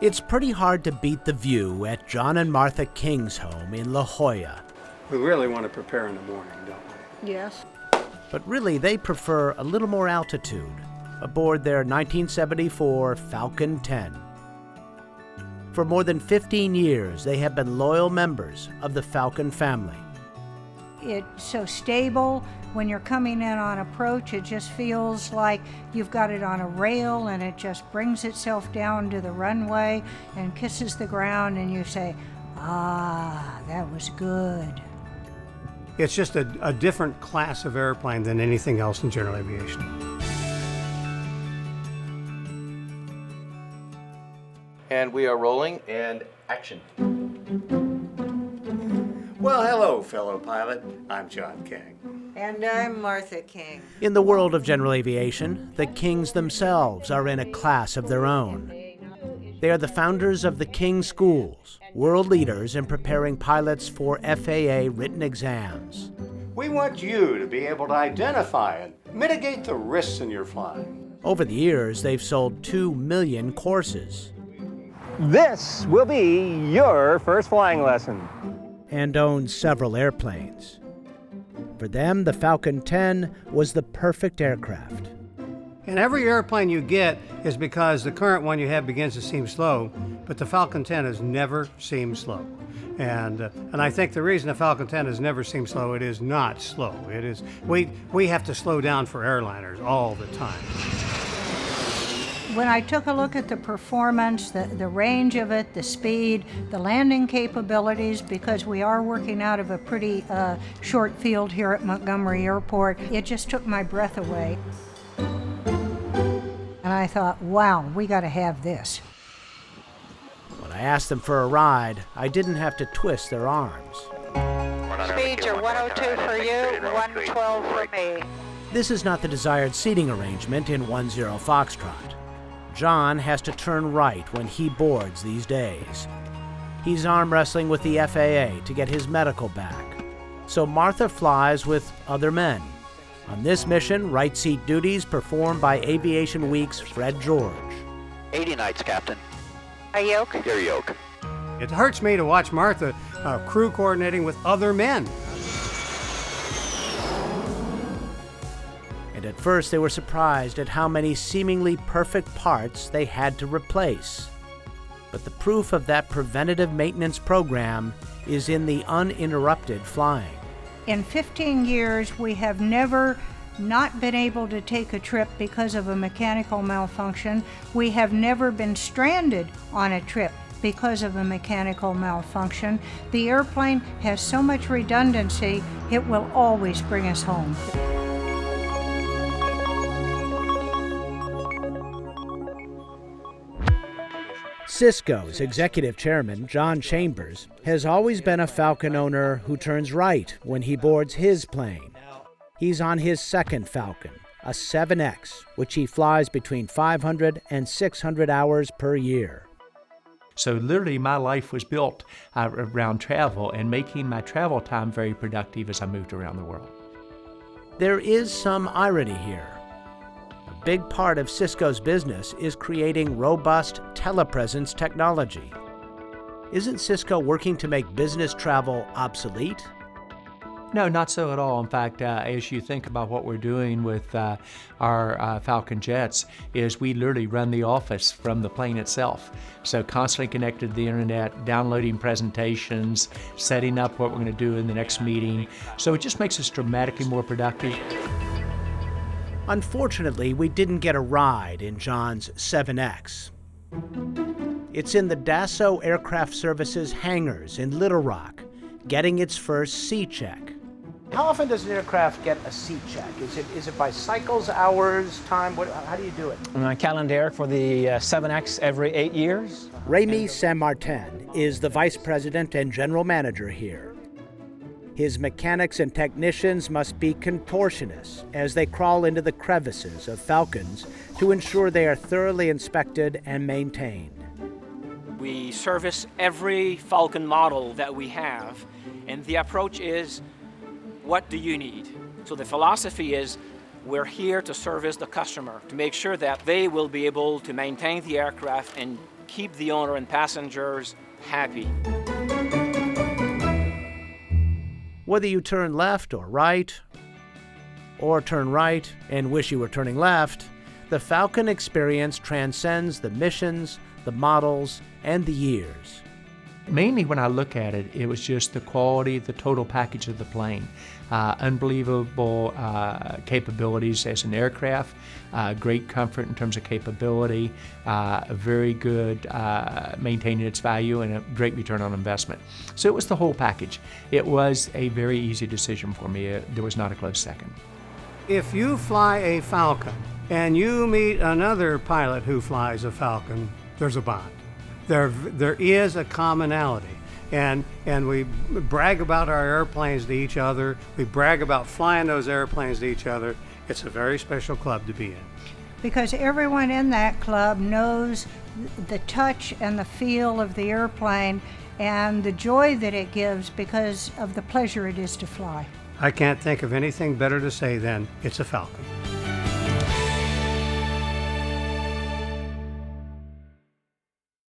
It's pretty hard to beat the view at John and Martha King's home in La Jolla. We really want to prepare in the morning, don't we? Yes. But really, they prefer a little more altitude aboard their 1974 Falcon 10. For more than 15 years, they have been loyal members of the Falcon family. It's so stable. When you're coming in on approach, it just feels like you've got it on a rail and it just brings itself down to the runway and kisses the ground and you say, ah, that was good. It's just a different class of airplane than anything else in general aviation. And we are rolling, and action. Well, hello, fellow pilot. I'm John King. And I'm Martha King. In the world of general aviation, the Kings themselves are in a class of their own. They are the founders of the King Schools, world leaders in preparing pilots for FAA written exams. We want you to be able to identify and mitigate the risks in your flying. Over the years, they've sold 2 million courses This will be your first flying lesson. and own several airplanes. For them, the Falcon 10 was the perfect aircraft. And every airplane you get is because the current one you have begins to seem slow, but the Falcon 10 has never seemed slow. And I think the reason the Falcon 10 has never seemed slow, it is not slow. It is, we have to slow down for airliners all the time. When I took a look at the performance, the range of it, the speed, the landing capabilities, because we are working out of a pretty short field here at Montgomery Airport, it just took my breath away. And I thought, wow, we got to have this. When I asked them for a ride, I didn't have to twist their arms. Speeds are 102 for you, 112 for me. This is not the desired seating arrangement in 10 Foxtrot. John has to turn right when he boards these days. He's arm wrestling with the FAA to get his medical back. So Martha flies with other men. On this mission, right seat duties performed by Aviation Week's Fred George. 80 nights, Captain. A yoke? Your yoke. It hurts me to watch Martha crew coordinating with other men. And at first they were surprised at how many seemingly perfect parts they had to replace. But the proof of that preventative maintenance program is in the uninterrupted flying. In 15 years, we have never not been able to take a trip because of a mechanical malfunction. We have never been stranded on a trip because of a mechanical malfunction. The airplane has so much redundancy, it will always bring us home. Cisco's executive chairman, John Chambers, has always been a Falcon owner who turns right when he boards his plane. He's on his second Falcon, a 7X, which he flies between 500 and 600 hours per year. So literally my life was built around travel and making my travel time very productive as I moved around the world. There is some irony here. A big part of Cisco's business is creating robust telepresence technology. Isn't Cisco working to make business travel obsolete? No, not so at all. In fact, as you think about what we're doing with our Falcon jets, is we literally run the office from the plane itself. So constantly connected to the internet, downloading presentations, setting up what we're going to do in the next meeting. So it just makes us dramatically more productive. Unfortunately, we didn't get a ride in John's 7X. It's in the Dassault Aircraft Services hangars in Little Rock, getting its first C-check. How often does an aircraft get a C-check? Is it by cycles, hours, time? How do you do it? My calendar for the 7X every 8 years. Remy Saint-Martin is the vice president and general manager here. His mechanics and technicians must be contortionists as they crawl into the crevices of Falcons to ensure they are thoroughly inspected and maintained. We service every Falcon model that we have, and the approach is, what do you need? So the philosophy is, we're here to service the customer, to make sure that they will be able to maintain the aircraft and keep the owner and passengers happy. Whether you turn left or turn right and wish you were turning left, the Falcon experience transcends the missions, the models, and the years. Mainly when I look at it, it was just the quality, the total package of the plane. Unbelievable capabilities as an aircraft, great comfort in terms of capability, very good maintaining its value, and a great return on investment. So it was the whole package. It was a very easy decision for me. There was not a close second. If you fly a Falcon and you meet another pilot who flies a Falcon, there's a bond. There is a commonality, and we brag about our airplanes to each other. We brag about flying those airplanes to each other. It's a very special club to be in. Because everyone in that club knows the touch and the feel of the airplane and the joy that it gives because of the pleasure it is to fly. I can't think of anything better to say than it's a Falcon.